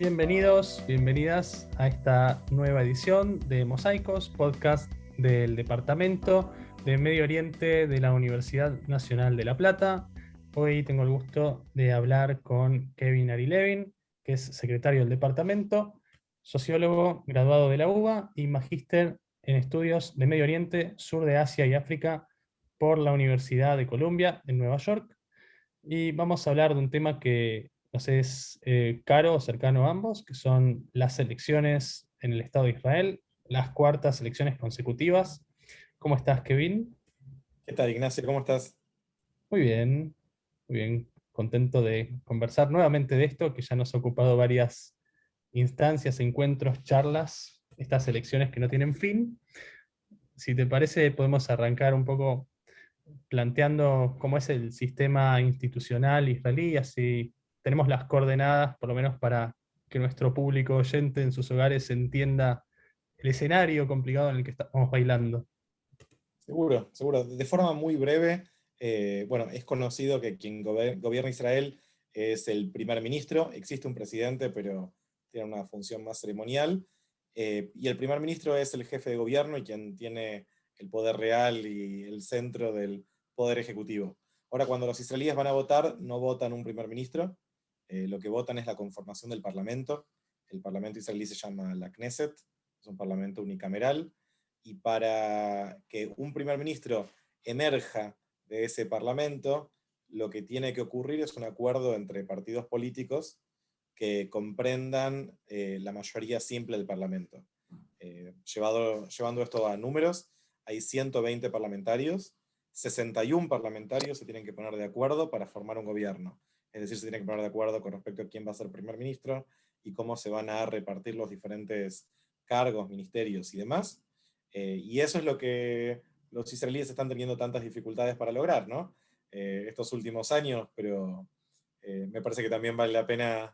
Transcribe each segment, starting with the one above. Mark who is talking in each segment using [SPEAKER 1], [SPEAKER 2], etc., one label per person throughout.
[SPEAKER 1] Bienvenidos, bienvenidas a esta nueva edición de Mosaicos, podcast del Departamento de Medio Oriente de la Universidad Nacional de La Plata. Hoy tengo el gusto de hablar con Kevin Arilevin, que es secretario del departamento, sociólogo graduado de la UBA y magíster en estudios de Medio Oriente, Sur de Asia y África por la Universidad de Columbia en Nueva York. Y vamos a hablar de un tema que nos es caro o cercano a ambos, que son las elecciones en el Estado de Israel, las cuartas elecciones consecutivas. ¿Cómo estás, Kevin?
[SPEAKER 2] ¿Qué tal, Ignacio? ¿Cómo estás?
[SPEAKER 1] Muy bien, muy bien. Contento de conversar nuevamente de esto, que ya nos ha ocupado varias instancias, encuentros, charlas, estas elecciones que no tienen fin. Si te parece, podemos arrancar un poco planteando cómo es el sistema institucional israelí, así tenemos las coordenadas, por lo menos para que nuestro público oyente en sus hogares entienda el escenario complicado en el que estamos bailando.
[SPEAKER 2] Seguro, seguro. De forma muy breve, bueno, es conocido que quien gobierna Israel es el primer ministro. Existe un presidente, pero tiene una función más ceremonial. Y el primer ministro es el jefe de gobierno y quien tiene el poder real y el centro del poder ejecutivo. Ahora, cuando los israelíes van a votar, no votan un primer ministro. Lo que votan es la conformación del parlamento. El parlamento israelí se llama la Knesset, es un parlamento unicameral. Y para que un primer ministro emerja de ese parlamento, lo que tiene que ocurrir es un acuerdo entre partidos políticos que comprendan la mayoría simple del parlamento. Llevando esto a números, hay 120 parlamentarios, 61 parlamentarios se tienen que poner de acuerdo para formar un gobierno. Es decir, se tienen que poner de acuerdo con respecto a quién va a ser primer ministro y cómo se van a repartir los diferentes cargos, ministerios y demás. Y eso es lo que los israelíes están teniendo tantas dificultades para lograr, ¿no? Estos últimos años, pero me parece que también vale la pena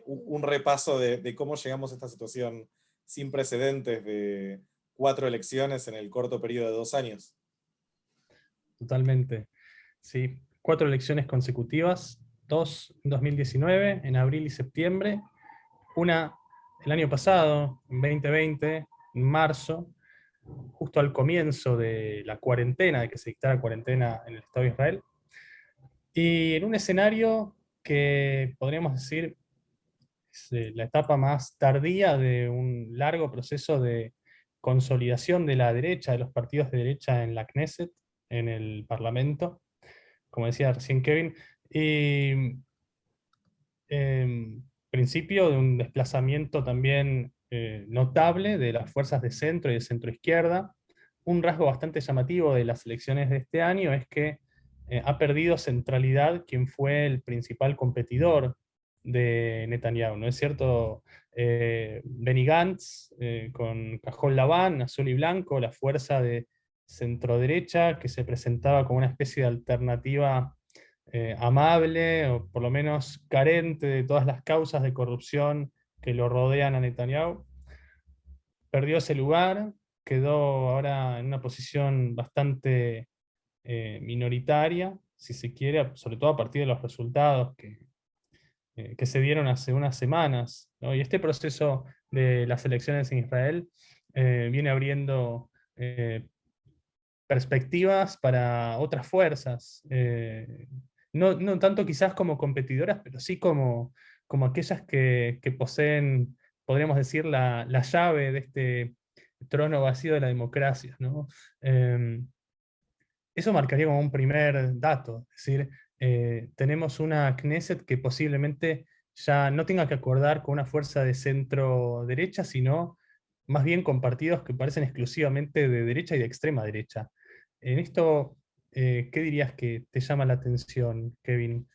[SPEAKER 2] un repaso de cómo llegamos a esta situación sin precedentes de 4 elecciones en el corto periodo de 2 años.
[SPEAKER 1] Totalmente. Sí, 4 elecciones consecutivas, 2 en 2019, en abril y septiembre, una el año pasado, en 2020, en marzo, justo al comienzo de la cuarentena, de que se dictara cuarentena en el Estado de Israel, y en un escenario que podríamos decir es la etapa más tardía de un largo proceso de consolidación de la derecha, de los partidos de derecha en la Knesset, en el Parlamento, como decía recién Kevin, y principio de un desplazamiento también notable de las fuerzas de centro y de centro izquierda. Un rasgo bastante llamativo de las elecciones de este año es que ha perdido centralidad quien fue el principal competidor de Netanyahu, ¿no es cierto? Benny Gantz, con cajón Laván, azul y blanco, la fuerza de centro-derecha que se presentaba como una especie de alternativa amable, o por lo menos carente de todas las causas de corrupción que lo rodean a Netanyahu, perdió ese lugar, quedó ahora en una posición bastante minoritaria, si se quiere, sobre todo a partir de los resultados que se dieron hace unas semanas, ¿no? Y este proceso de las elecciones en Israel viene abriendo perspectivas para otras fuerzas, no tanto quizás como competidoras, pero sí como aquellas que poseen, podríamos decir, la llave de este trono vacío de la democracia, ¿no? Eh, Eso marcaría como un primer dato, es decir, tenemos una Knesset que posiblemente ya no tenga que acordar con una fuerza de centro derecha, sino más bien con partidos que parecen exclusivamente de derecha y de extrema derecha. En esto, ¿qué dirías que te llama la atención, Kevin?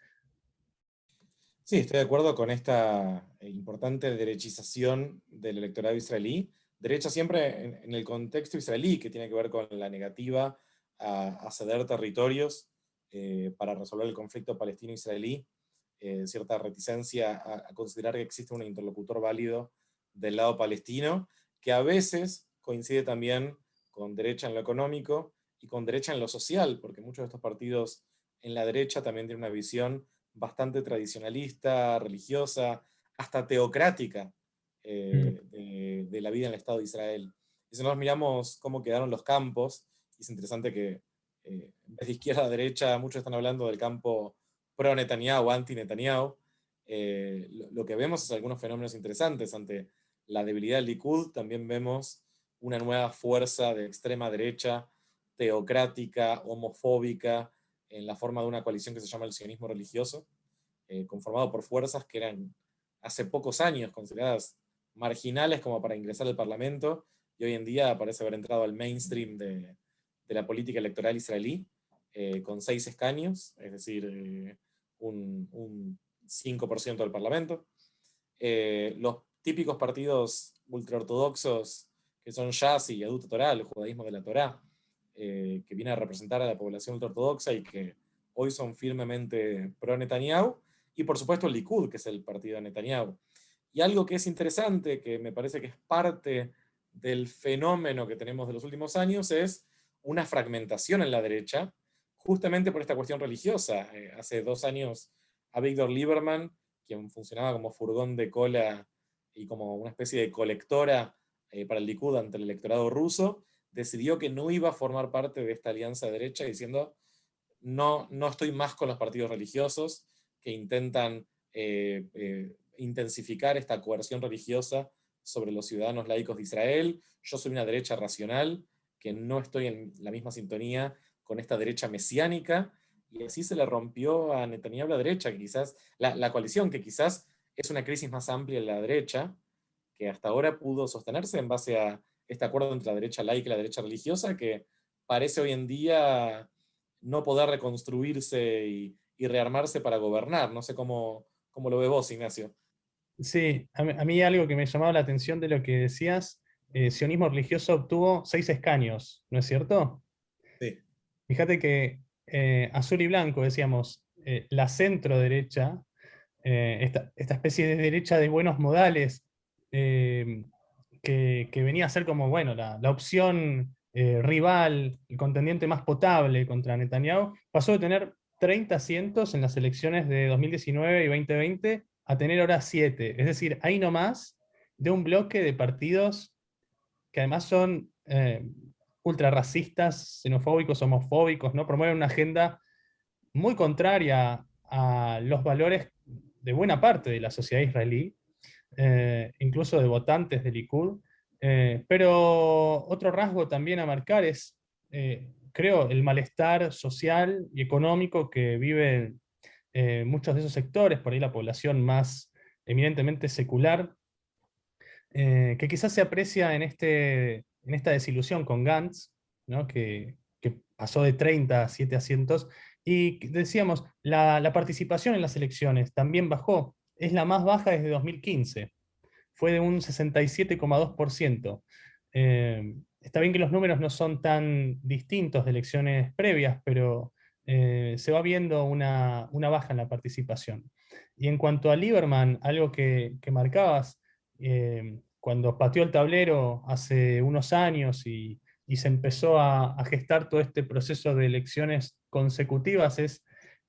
[SPEAKER 2] Sí, estoy de acuerdo con esta importante derechización del electorado israelí. Derecha siempre en el contexto israelí, que tiene que ver con la negativa a ceder territorios para resolver el conflicto palestino-israelí, cierta reticencia a considerar que existe un interlocutor válido del lado palestino, que a veces coincide también con derecha en lo económico y con derecha en lo social, porque muchos de estos partidos en la derecha también tienen una visión bastante tradicionalista, religiosa, hasta teocrática
[SPEAKER 1] Mm.
[SPEAKER 2] de la vida en el Estado de Israel. Y si nos miramos cómo quedaron los campos, es interesante que en vez de izquierda a derecha, muchos están hablando del campo pro-Netanyahu, anti-Netanyahu. Lo que vemos es algunos fenómenos interesantes. Ante la debilidad del Likud, también vemos una nueva fuerza de extrema derecha, teocrática, homofóbica, en la forma de una coalición que se llama el sionismo religioso, conformado por fuerzas que eran hace pocos años consideradas marginales como para ingresar al Parlamento, y hoy en día parece haber entrado al mainstream de la política electoral israelí, con 6 escaños, es decir, un 5% del Parlamento. Los típicos partidos ultraortodoxos que son Shas y Yadut Torah, el judaísmo de la Torá, que viene a representar a la población ultraortodoxa y que hoy son firmemente pro-Netanyahu, y por supuesto el Likud, que es el partido de Netanyahu. Y algo que es interesante, que me parece que es parte del fenómeno que tenemos de los últimos años, es una fragmentación en la derecha, justamente por esta cuestión religiosa. Hace 2 años a Víctor Lieberman, quien funcionaba como furgón de cola y como una especie de colectora para el Likud ante el electorado ruso, decidió que no iba a formar parte de esta alianza de derecha, diciendo, no, no estoy más con los partidos religiosos que intentan intensificar esta coerción religiosa sobre los ciudadanos laicos de Israel. Yo soy una derecha racional, que no estoy en la misma sintonía con esta derecha mesiánica, y así se le rompió a Netanyahu la derecha, que quizás, la coalición, que quizás es una crisis más amplia en la derecha, que hasta ahora pudo sostenerse en base a este acuerdo entre la derecha laica y la derecha religiosa, que parece hoy en día no poder reconstruirse y rearmarse para gobernar. No sé cómo lo ves vos, Ignacio.
[SPEAKER 1] Sí, a mí algo que me llamaba la atención de lo que decías, sionismo religioso obtuvo 6 escaños, ¿no es cierto?
[SPEAKER 2] Sí.
[SPEAKER 1] Fíjate que azul y blanco, decíamos, la centro derecha, esta especie de derecha de buenos modales, eh, que venía a ser como, bueno, la opción rival, el contendiente más potable contra Netanyahu, pasó de tener 30 asientos en las elecciones de 2019 y 2020 a tener ahora 7. Es decir, ahí nomás de un bloque de partidos que además son ultra racistas, xenofóbicos, homofóbicos, ¿no? Promueven una agenda muy contraria a los valores de buena parte de la sociedad israelí, incluso de votantes del Likud. Pero otro rasgo también a marcar es, creo, el malestar social y económico que viven muchos de esos sectores, por ahí la población más eminentemente secular, que quizás se aprecia en esta desilusión con Gantz, ¿no? Que pasó de 30 a 7 asientos, y decíamos, la participación en las elecciones también bajó, es la más baja desde 2015, fue de un 67,2%. Está bien que los números no son tan distintos de elecciones previas, pero se va viendo una baja en la participación. Y en cuanto a Lieberman, algo que marcabas, cuando pateó el tablero hace unos años y se empezó a gestar todo este proceso de elecciones consecutivas, es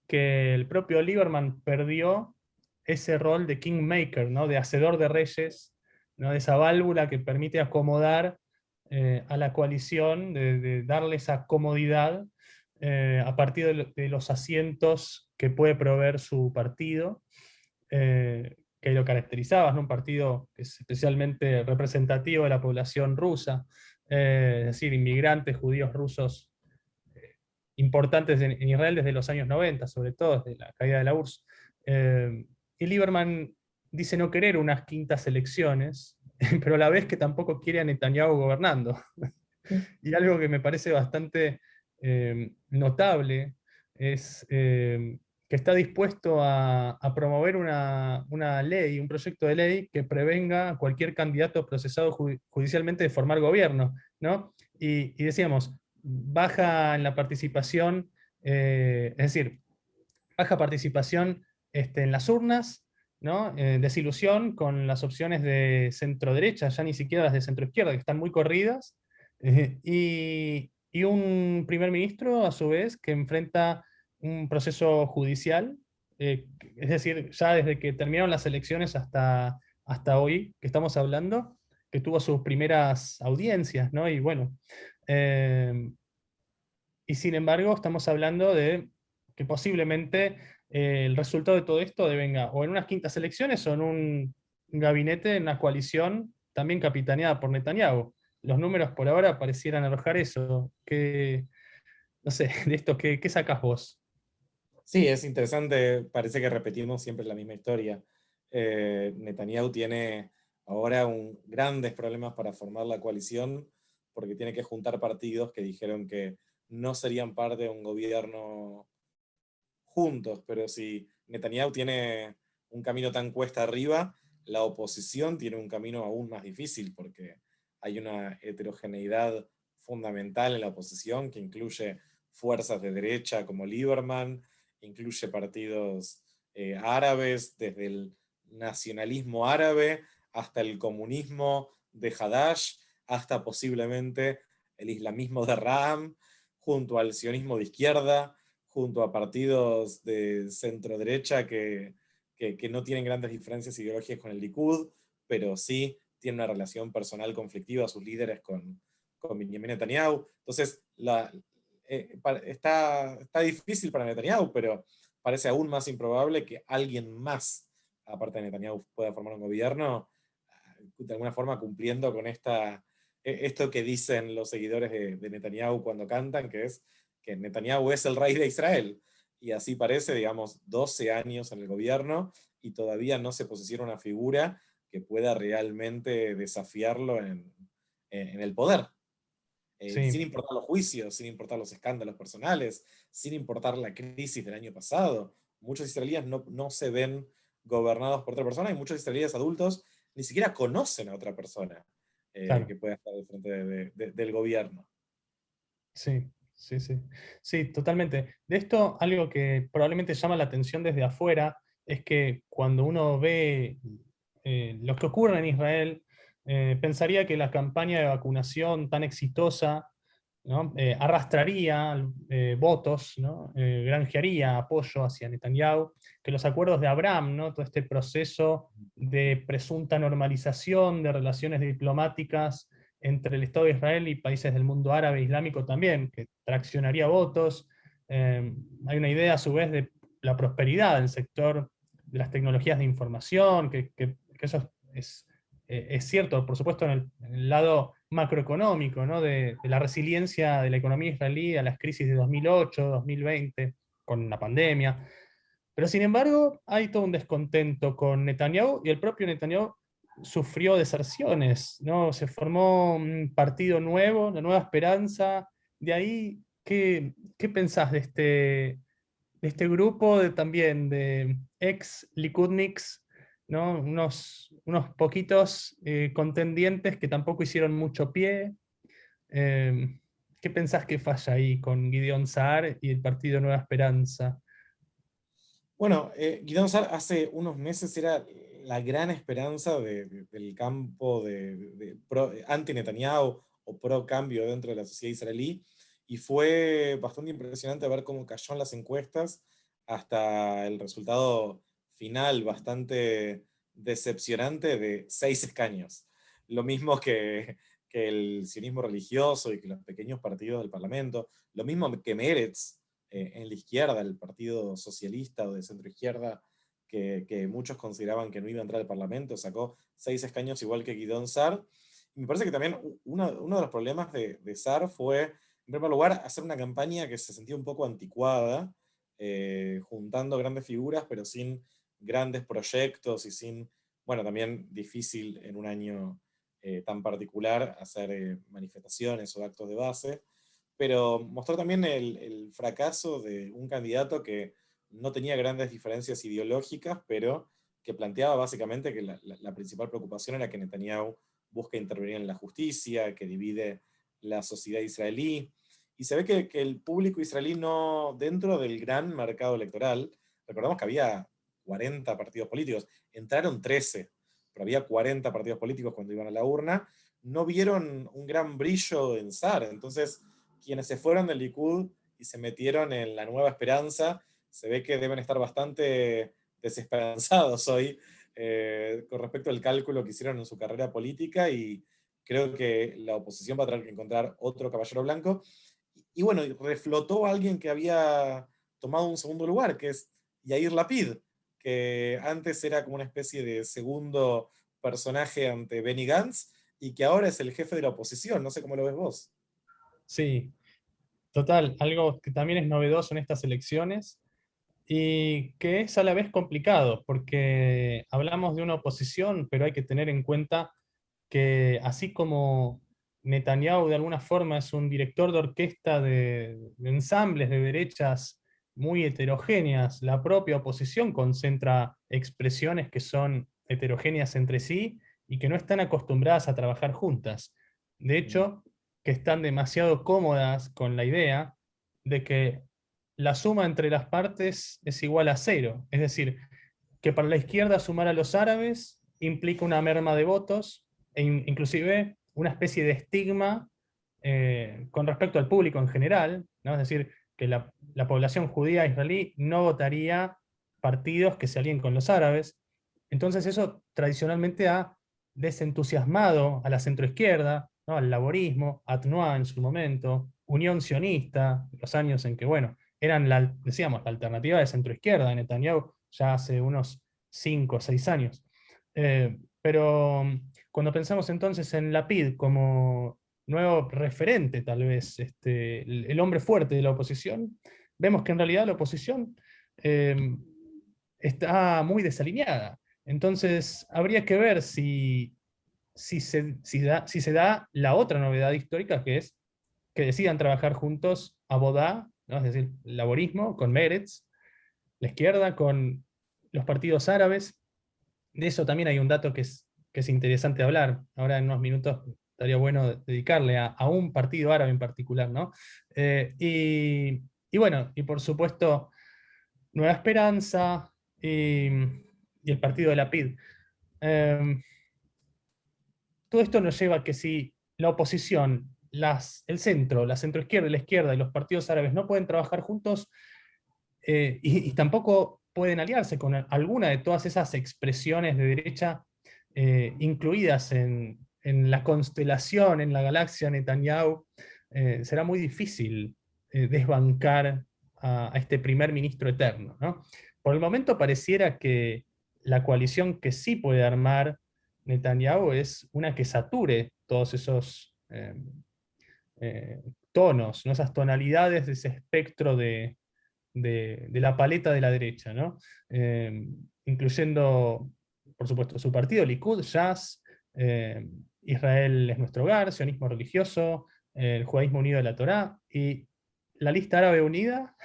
[SPEAKER 1] que el propio Lieberman perdió ese rol de kingmaker, ¿no? De hacedor de reyes, ¿no? De esa válvula que permite acomodar a la coalición, de darle esa comodidad a partir de los asientos que puede proveer su partido, que lo caracterizaba, ¿no? Un partido que es especialmente representativo de la población rusa, es decir, inmigrantes judíos rusos importantes en Israel desde los años 90, sobre todo desde la caída de la URSS. Y Lieberman dice no querer unas quintas elecciones, pero a la vez que tampoco quiere a Netanyahu gobernando. Y algo que me parece bastante notable es que está dispuesto a promover una ley, un proyecto de ley que prevenga a cualquier candidato procesado judicialmente de formar gobierno, ¿no? Y decíamos, baja en la participación, es decir, baja participación en las urnas, ¿no? Desilusión con las opciones de centro-derecha, ya ni siquiera las de centro-izquierda, que están muy corridas, y un primer ministro, a su vez, que enfrenta un proceso judicial es decir, ya desde que terminaron las elecciones hasta hoy, que estamos hablando, que tuvo sus primeras audiencias, ¿no? Y bueno, eh, y sin embargo estamos hablando de que posiblemente el resultado de todo esto devenga o en unas quintas elecciones o en un gabinete, en una coalición también capitaneada por Netanyahu. Los números por ahora parecieran arrojar eso. No sé, de esto, ¿qué sacas vos?
[SPEAKER 2] Sí, es interesante, parece que repetimos siempre la misma historia. Netanyahu tiene ahora grandes problemas para formar la coalición porque tiene que juntar partidos que dijeron que no serían parte de un gobierno juntos, pero si Netanyahu tiene un camino tan cuesta arriba, la oposición tiene un camino aún más difícil porque hay una heterogeneidad fundamental en la oposición que incluye fuerzas de derecha como Lieberman, incluye partidos árabes, desde el nacionalismo árabe hasta el comunismo de Hadash, hasta posiblemente el islamismo de Ram, junto al sionismo de izquierda, junto a partidos de centro derecha que no tienen grandes diferencias ideológicas con el Likud, pero sí tienen una relación personal conflictiva, sus líderes con Benjamin Netanyahu. Entonces, está difícil para Netanyahu, pero parece aún más improbable que alguien más, aparte de Netanyahu, pueda formar un gobierno, de alguna forma cumpliendo con esto que dicen los seguidores de Netanyahu cuando cantan, que es que Netanyahu es el rey de Israel. Y así parece, digamos, 12 años en el gobierno y todavía no se posiciona una figura que pueda realmente desafiarlo en el poder. Sin
[SPEAKER 1] Sí,
[SPEAKER 2] importar los juicios, sin importar los escándalos personales, sin importar la crisis del año pasado. Muchos israelíes no se ven gobernados por otra persona y muchos israelíes adultos ni siquiera conocen a otra persona
[SPEAKER 1] claro.
[SPEAKER 2] que pueda estar al frente del gobierno.
[SPEAKER 1] Sí, sí, sí. Sí, totalmente. De esto, algo que probablemente llama la atención desde afuera es que cuando uno ve lo que ocurre en Israel, pensaría que la campaña de vacunación tan exitosa, ¿no? Arrastraría votos, ¿no? Granjearía apoyo hacia Netanyahu, que los acuerdos de Abraham, ¿no? Todo este proceso de presunta normalización de relaciones diplomáticas entre el Estado de Israel y países del mundo árabe e islámico también, que traccionaría votos. Hay una idea a su vez de la prosperidad del sector de las tecnologías de información, que eso es cierto, por supuesto, en el lado macroeconómico, ¿no? De la resiliencia de la economía israelí a las crisis de 2008, 2020, con la pandemia. Pero sin embargo, hay todo un descontento con Netanyahu y el propio Netanyahu sufrió deserciones, ¿no? Se formó un partido nuevo, la Nueva Esperanza. De ahí, ¿qué pensás de este grupo también de ex Likudniks, ¿no? Unos poquitos contendientes que tampoco hicieron mucho pie? Eh, ¿Qué pensás que falla ahí con Gideon Saar y el partido Nueva Esperanza?
[SPEAKER 2] Bueno, Guidón Sar hace unos meses era la gran esperanza del campo anti-Netanyahu o pro-cambio dentro de la sociedad israelí, y fue bastante impresionante ver cómo cayó en las encuestas hasta el resultado final bastante decepcionante de 6 escaños. Lo mismo que el sionismo religioso y que los pequeños partidos del Parlamento, lo mismo que Meretz en la izquierda, el Partido Socialista o de centro izquierda, que muchos consideraban que no iba a entrar al Parlamento, sacó 6 escaños igual que Guidón Sar. Y me parece que también uno de los problemas de Sar fue, en primer lugar, hacer una campaña que se sentía un poco anticuada, juntando grandes figuras, pero sin grandes proyectos y sin, bueno, también difícil en un año tan particular hacer manifestaciones o actos de base, pero mostró también el fracaso de un candidato que no tenía grandes diferencias ideológicas, pero que planteaba básicamente que la principal preocupación era que Netanyahu busca intervenir en la justicia, que divide la sociedad israelí, y se ve que el público israelí no, dentro del gran mercado electoral, recordamos que había 40 partidos políticos, entraron 13, pero había 40 partidos políticos cuando iban a la urna, no vieron un gran brillo en Sar. Entonces, quienes se fueron del Likud y se metieron en la Nueva Esperanza se ve que deben estar bastante desesperanzados hoy con respecto al cálculo que hicieron en su carrera política, y creo que la oposición va a tener que encontrar otro caballero blanco. Y bueno, reflotó a alguien que había tomado un segundo lugar, que es Yair Lapid, que antes era como una especie de segundo personaje ante Benny Gantz, y que ahora es el jefe de la oposición. No sé cómo lo ves vos.
[SPEAKER 1] Sí, total, algo que también es novedoso en estas elecciones y que es a la vez complicado, porque hablamos de una oposición, pero hay que tener en cuenta que así como Netanyahu de alguna forma es un director de orquesta de ensambles de derechas muy heterogéneas, la propia oposición concentra expresiones que son heterogéneas entre sí y que no están acostumbradas a trabajar juntas. De hecho, que están demasiado cómodas con la idea de que la suma entre las partes es igual a cero. Es decir, que para la izquierda sumar a los árabes implica una merma de votos e inclusive una especie de estigma con respecto al público en general, ¿no? Es decir, que la población judía israelí no votaría partidos que se alíen con los árabes. Entonces eso tradicionalmente ha desentusiasmado a la centroizquierda, ¿no? Al laborismo, a Tnuá en su momento, Unión Sionista, los años en que, bueno, eran, decíamos, la alternativa de centroizquierda de Netanyahu ya hace unos 5 o 6 años. Pero cuando pensamos entonces en Lapid como nuevo referente, tal vez, el hombre fuerte de la oposición, vemos que en realidad la oposición eh, está muy desalineada. Entonces, habría que ver si se da la otra novedad histórica, que es que decidan trabajar juntos a Bodá, ¿no? Es decir, el laborismo con Meretz, la izquierda con los partidos árabes. De eso también hay un dato que es interesante hablar. Ahora en unos minutos estaría bueno dedicarle a un partido árabe en particular, ¿no? Y bueno, y por supuesto, Nueva Esperanza y el partido de la PID. Todo esto nos lleva a que si la oposición, el centro, la centroizquierda y la izquierda y los partidos árabes no pueden trabajar juntos, y tampoco pueden aliarse con alguna de todas esas expresiones de derecha incluidas en la constelación, en la galaxia Netanyahu, será muy difícil desbancar a este primer ministro eterno, ¿no? Por el momento pareciera que la coalición que sí puede armar Netanyahu es una que sature todos esos tonos, ¿no? Esas tonalidades de ese espectro de la paleta de la derecha, ¿no? Incluyendo, por supuesto, su partido, Likud, Jazz, Israel es nuestro hogar, sionismo religioso, el judaísmo unido de la Torá, y la lista árabe unida.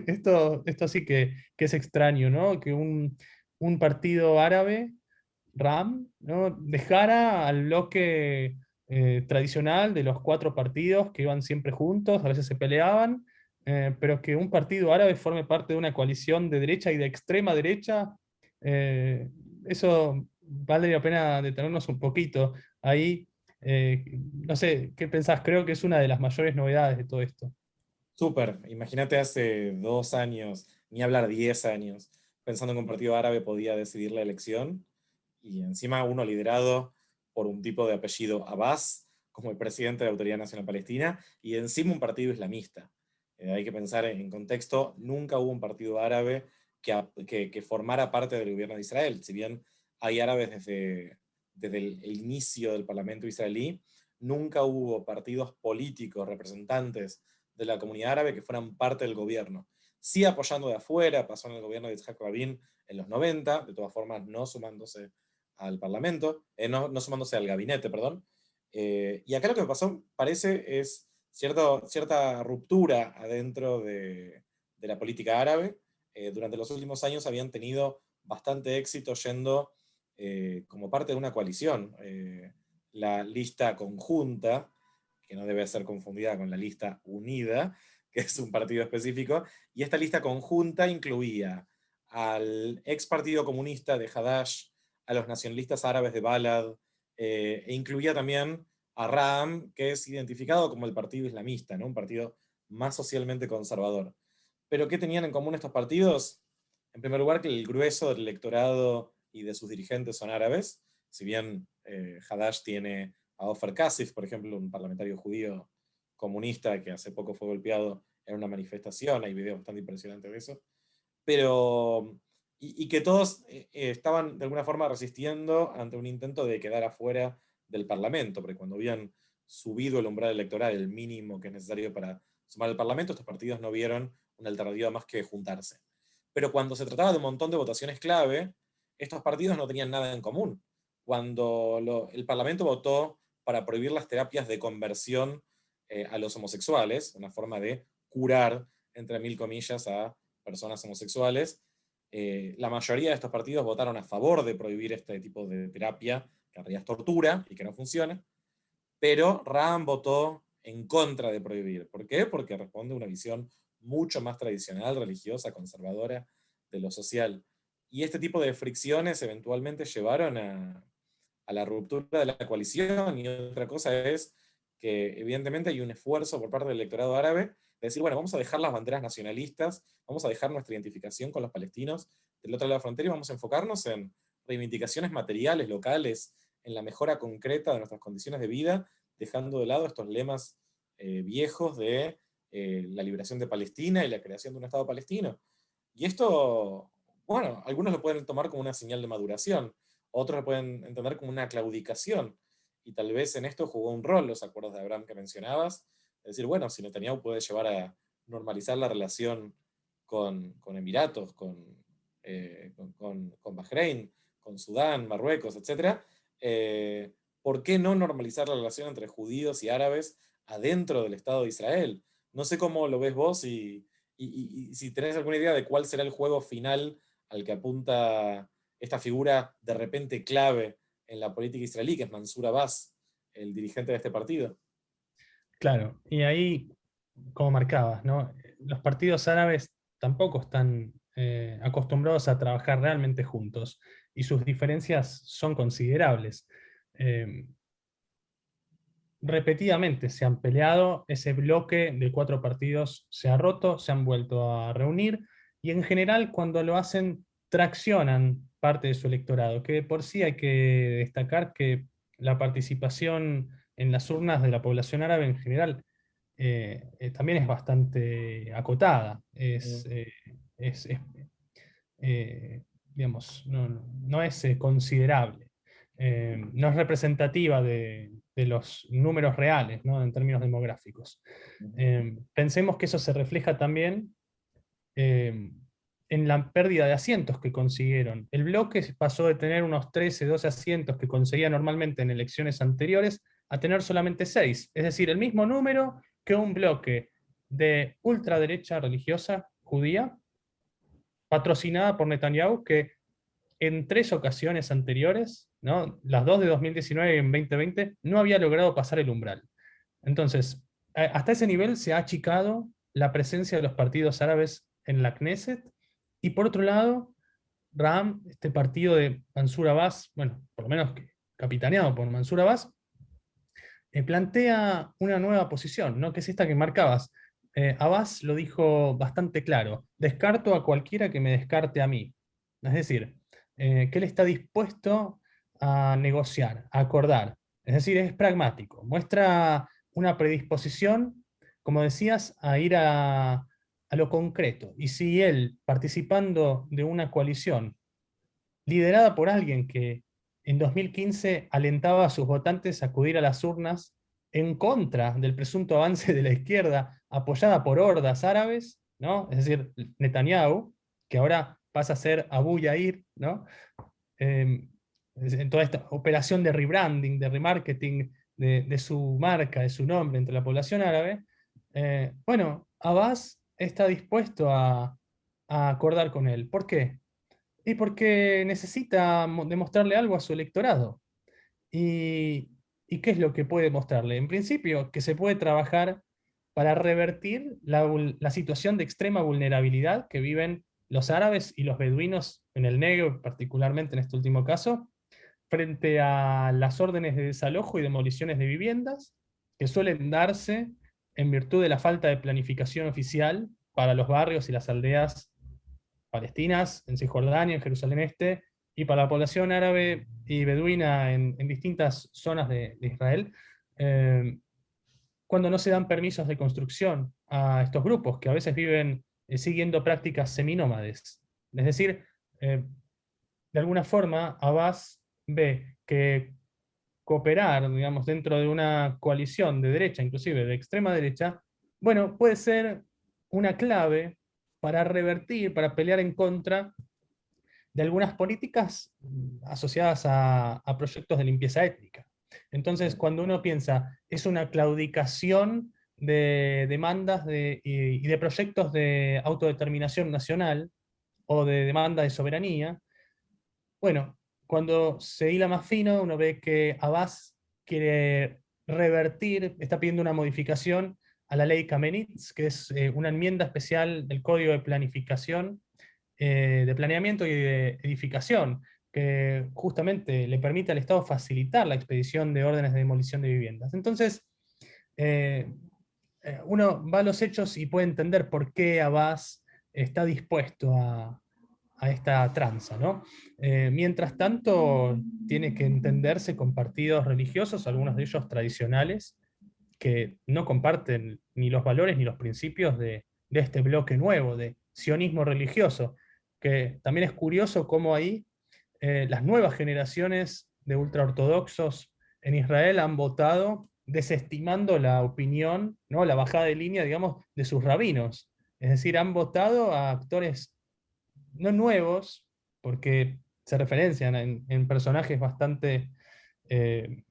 [SPEAKER 1] Esto sí que es extraño, ¿no? Que un partido árabe, RAM, ¿no? Dejara al bloque tradicional de los 4 partidos que iban siempre juntos, a veces se peleaban, pero que un partido árabe forme parte de una coalición de derecha y de extrema derecha, eh, eso vale la pena detenernos un poquito ahí. No sé, ¿qué pensás? Creo que es una de las mayores novedades de todo esto.
[SPEAKER 2] Súper, imagínate hace 2 años, ni hablar 10 años, pensando que un partido árabe podía decidir la elección, y encima uno liderado por un tipo de apellido Abbas, como el presidente de la Autoridad Nacional Palestina, y encima un partido islamista. Hay que pensar en contexto, nunca hubo un partido árabe que formara parte del gobierno de Israel. Si bien hay árabes desde el inicio del Parlamento israelí, nunca hubo partidos políticos representantes de la comunidad árabe que fueran parte del gobierno. Sí apoyando de afuera, pasó en el gobierno de Yitzhak Rabin en los 90, de todas formas no sumándose al Parlamento, no sumándose al gabinete, perdón. Y acá lo que pasó, parece, es cierta ruptura adentro de la política árabe. Durante los últimos años habían tenido bastante éxito yendo como parte de una coalición. La lista conjunta, que no debe ser confundida con la lista unida, que es un partido específico, y esta lista conjunta incluía al ex Partido Comunista de Hadash, a los nacionalistas árabes de Balad, e incluía también a Ram, que es identificado como el partido islamista, ¿no? Un partido más socialmente conservador. Pero ¿qué tenían en común estos partidos? En primer lugar, que el grueso del electorado y de sus dirigentes son árabes, si bien Hadash tiene a Ofer Kasif, por ejemplo, un parlamentario judío comunista que hace poco fue golpeado en una manifestación, hay videos bastante impresionantes de eso, pero y que todos estaban de alguna forma resistiendo ante un intento de quedar afuera del Parlamento, porque cuando habían subido el umbral electoral, el mínimo que es necesario para sumar al Parlamento, estos partidos no vieron una alternativa más que juntarse. Pero cuando se trataba de un montón de votaciones clave, estos partidos no tenían nada en común. Cuando el Parlamento votó para prohibir las terapias de conversión a los homosexuales, una forma de curar, entre mil comillas, a personas homosexuales, la mayoría de estos partidos votaron a favor de prohibir este tipo de terapia, que en realidad es tortura y que no funciona, pero Ram votó en contra de prohibir. ¿Por qué? Porque responde a una visión mucho más tradicional, religiosa, conservadora de lo social. Y este tipo de fricciones eventualmente llevaron a la ruptura de la coalición, y otra cosa es que evidentemente hay un esfuerzo por parte del electorado árabe de decir, bueno, vamos a dejar las banderas nacionalistas, vamos a dejar nuestra identificación con los palestinos del otro lado de la frontera y vamos a enfocarnos en reivindicaciones materiales, locales, en la mejora concreta de nuestras condiciones de vida, dejando de lado estos lemas viejos de la liberación de Palestina y la creación de un Estado palestino. Y esto, bueno, algunos lo pueden tomar como una señal de maduración, otros lo pueden entender como una claudicación, y tal vez en esto jugó un rol los acuerdos de Abraham que mencionabas, es decir, bueno, si Netanyahu puede llevar a normalizar la relación con Emiratos, con Bahrein, con Sudán, Marruecos, etc., ¿por qué no normalizar la relación entre judíos y árabes adentro del Estado de Israel? No sé cómo lo ves vos y si tenés alguna idea de cuál será el juego final al que apunta esta figura de repente clave en la política israelí, que es Mansur Abbas, el dirigente de este partido.
[SPEAKER 1] Claro, y ahí, como marcabas, ¿no? Los partidos árabes tampoco están acostumbrados a trabajar realmente juntos, y sus diferencias son considerables. Eh, Repetidamente se han peleado, ese bloque de 4 partidos se ha roto, se han vuelto a reunir, y en general cuando lo hacen traccionan parte de su electorado, que por sí hay que destacar que la participación en las urnas de la población árabe en general también es bastante acotada, digamos, no es considerable. No es representativa de los números reales, ¿no? En términos demográficos. Pensemos que eso se refleja también en la pérdida de asientos que consiguieron. El bloque pasó de tener unos 13, 12 asientos que conseguía normalmente en elecciones anteriores a tener solamente 6. Es decir, el mismo número que un bloque de ultraderecha religiosa judía, patrocinada por Netanyahu, que en 3 ocasiones anteriores, ¿no? Las dos de 2019 y en 2020, no había logrado pasar el umbral. Entonces, hasta ese nivel se ha achicado la presencia de los partidos árabes en la Knesset, y por otro lado, Ram, este partido de Mansur Abbas, bueno, por lo menos capitaneado por Mansur Abbas, plantea una nueva posición, ¿no? Que es esta que marcabas. Abbas lo dijo bastante claro: descarto a cualquiera que me descarte a mí. Es decir, que él está dispuesto a negociar, a acordar. Es decir, es pragmático, muestra una predisposición, como decías, a ir a lo concreto. Y si él, participando de una coalición liderada por alguien que en 2015 alentaba a sus votantes a acudir a las urnas en contra del presunto avance de la izquierda, apoyada por hordas árabes, ¿no? Es decir, Netanyahu, que ahora pasa a ser Abu Yair, ¿no? En toda esta operación de rebranding, de remarketing de su marca, de su nombre entre la población árabe, bueno, Abbas está dispuesto a acordar con él. ¿Por qué? Y porque necesita demostrarle algo a su electorado. ¿Y, y qué es lo que puede mostrarle? En principio, que se puede trabajar para revertir la situación de extrema vulnerabilidad que viven los árabes y los beduinos en el Negev, particularmente en este último caso, frente a las órdenes de desalojo y demoliciones de viviendas que suelen darse en virtud de la falta de planificación oficial para los barrios y las aldeas palestinas, en Cisjordania, en Jerusalén Este, y para la población árabe y beduina en distintas zonas de Israel, cuando no se dan permisos de construcción a estos grupos, que a veces viven siguiendo prácticas seminómades. Es decir, de alguna forma, Abbas ve que cooperar, digamos, dentro de una coalición de derecha, inclusive de extrema derecha, bueno, puede ser una clave para revertir, para pelear en contra de algunas políticas asociadas a proyectos de limpieza étnica. Entonces, cuando uno piensa, es una claudicación de demandas y de proyectos de autodeterminación nacional o de demanda de soberanía, bueno, cuando se hila más fino, uno ve que Abbas quiere revertir, está pidiendo una modificación a la ley Kamenitz, que es una enmienda especial del Código de Planificación, de Planeamiento y de Edificación, que justamente le permite al Estado facilitar la expedición de órdenes de demolición de viviendas. Entonces, eh, uno va a los hechos y puede entender por qué Abbas está dispuesto a esta tranza, ¿no? Mientras tanto, tiene que entenderse con partidos religiosos, algunos de ellos tradicionales, que no comparten ni los valores ni los principios de este bloque nuevo, de sionismo religioso, que también es curioso cómo ahí las nuevas generaciones de ultraortodoxos en Israel han votado desestimando la opinión, ¿no? La bajada de línea, digamos, de sus rabinos. Es decir, han votado a actores no nuevos, porque se referencian en personajes bastante, eh,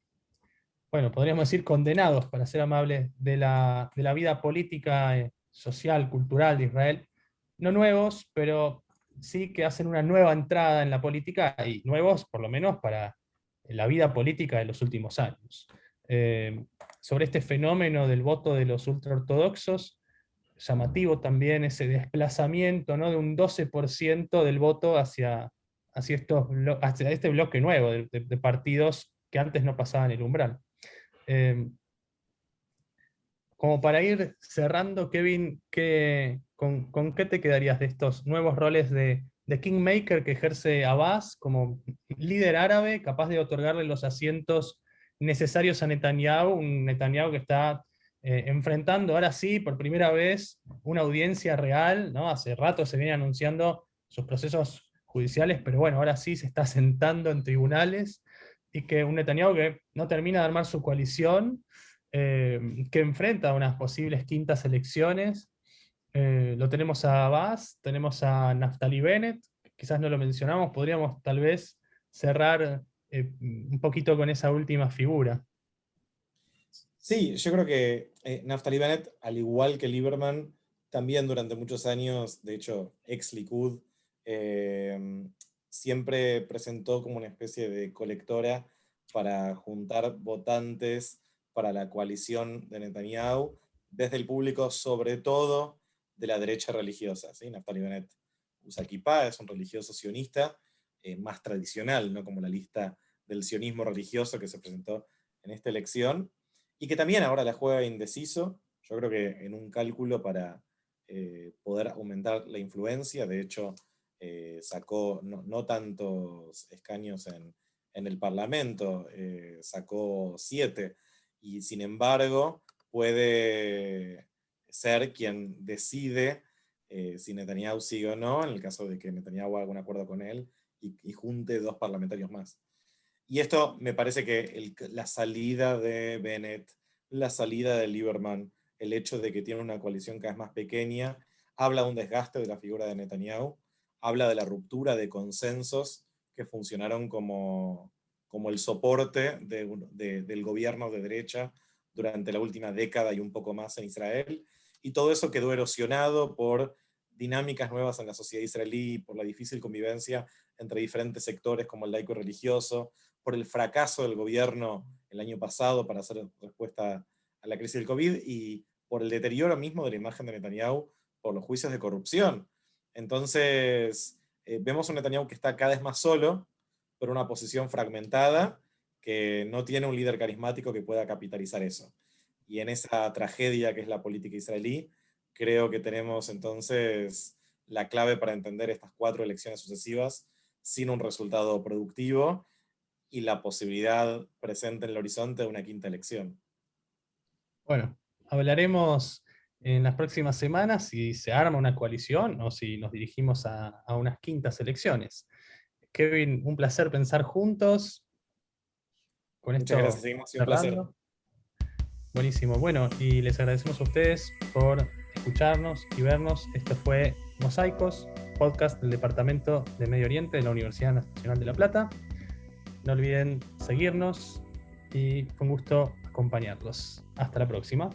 [SPEAKER 1] bueno, podríamos decir condenados, para ser amables, de la vida política, social, cultural de Israel. No nuevos, pero sí que hacen una nueva entrada en la política, y nuevos por lo menos para la vida política de los últimos años. Eh, Sobre este fenómeno del voto de los ultraortodoxos, llamativo también ese desplazamiento, ¿no? De un 12% del voto hacia este bloque nuevo de partidos que antes no pasaban el umbral. Eh, Como para ir cerrando, Kevin, con qué te quedarías de estos nuevos roles de Kingmaker que ejerce Abbas como líder árabe, capaz de otorgarle los asientos necesarios a Netanyahu, un Netanyahu que está enfrentando ahora sí, por primera vez, una audiencia real, ¿no? Hace rato se viene anunciando sus procesos judiciales, pero bueno, ahora sí se está sentando en tribunales, y que un Netanyahu que no termina de armar su coalición, que enfrenta unas posibles quintas elecciones. Lo tenemos a Abbas, tenemos a Naftali Bennett, quizás no lo mencionamos, podríamos tal vez cerrar un poquito con esa última figura.
[SPEAKER 2] Sí, yo creo que Naftali Bennett, al igual que Lieberman, también durante muchos años, de hecho, ex Likud, siempre presentó como una especie de colectora para juntar votantes para la coalición de Netanyahu, desde el público, sobre todo de la derecha religiosa. ¿Sí? Naftali Bennett usa kippah, es un religioso sionista, más tradicional, ¿no? Como la lista del sionismo religioso que se presentó en esta elección, y que también ahora la juega indeciso, yo creo que en un cálculo para poder aumentar la influencia. De hecho, sacó no tantos escaños en el Parlamento, sacó 7, y sin embargo puede ser quien decide si Netanyahu sigue o no, en el caso de que Netanyahu haga un acuerdo con él y junte 2 parlamentarios más. Y esto me parece que la salida de Bennett, la salida de Lieberman, el hecho de que tiene una coalición cada vez más pequeña, habla de un desgaste de la figura de Netanyahu, habla de la ruptura de consensos que funcionaron como el soporte del gobierno de derecha durante la última década y un poco más en Israel, y todo eso quedó erosionado por dinámicas nuevas en la sociedad israelí, por la difícil convivencia entre diferentes sectores como el laico religioso, por el fracaso del gobierno el año pasado para hacer respuesta a la crisis del COVID, y por el deterioro mismo de la imagen de Netanyahu por los juicios de corrupción. Entonces, vemos un Netanyahu que está cada vez más solo, por una posición fragmentada, que no tiene un líder carismático que pueda capitalizar eso. Y en esa tragedia que es la política israelí, creo que tenemos entonces la clave para entender estas 4 elecciones sucesivas sin un resultado productivo y la posibilidad presente en el horizonte de una 5ª elección.
[SPEAKER 1] Bueno, hablaremos en las próximas semanas si se arma una coalición o si nos dirigimos a unas 5ª elecciones. Kevin, un placer pensar juntos. Con
[SPEAKER 2] Muchas
[SPEAKER 1] esto
[SPEAKER 2] gracias, seguimos, ha sido un placer.
[SPEAKER 1] cerrando. Buenísimo. Bueno, y les agradecemos a ustedes por escucharnos y vernos. Esto fue Mosaicos, podcast del Departamento de Medio Oriente de la Universidad Nacional de La Plata. No olviden seguirnos y fue un gusto acompañarlos. Hasta la próxima.